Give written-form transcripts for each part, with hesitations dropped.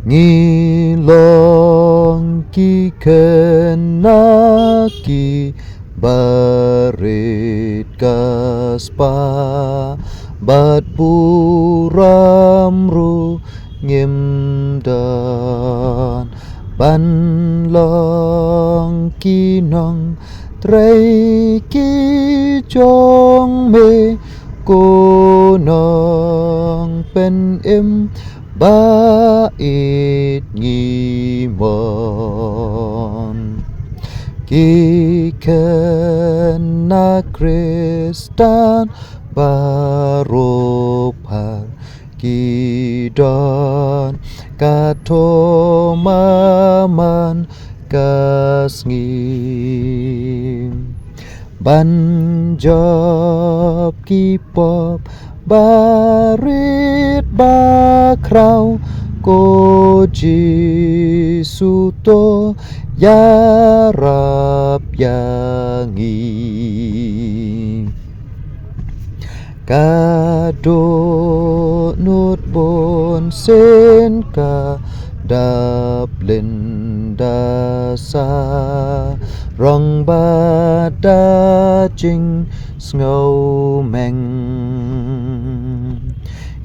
ngilong ki kenaki barit kaspa bat puramru ngimdan ban long kinong trei ki chong me konong pen im bait ngimon ki kena Kristan baropar kidon katomaman kasngim banjop kipop barit bakrau koji suto yarap yangi kado nut bon sen ka daplin dasa rong bada jing snow meng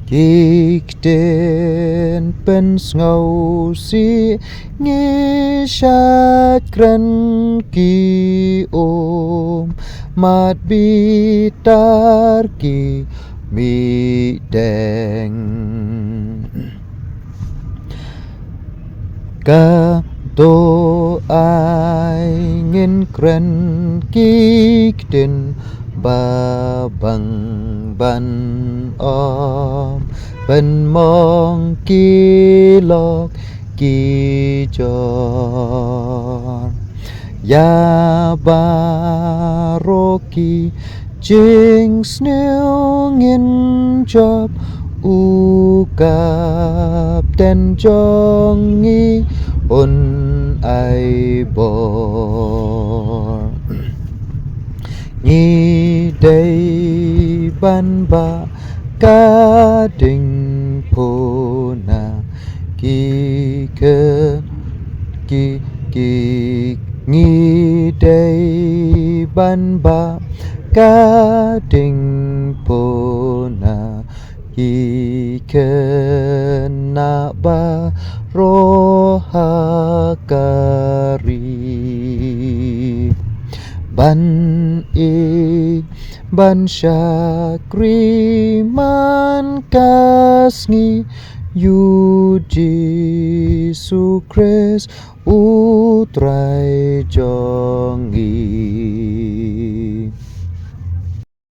kik den pen snow si ngi shat kren ki om mat bitar ki mi deng ka do ai ngin kren kik den ba bang ban om ben mong ki lok ki jor ya baroki jing snil ngin job ukap den jongi un ai bor nhi day ban ba ca đình phô na ki cơ ki ki nhi day ban ba ca đình phô na ki cơ na ba ro ha kari ban ban syakri man kasngi yu Jesu Kris utrai jongi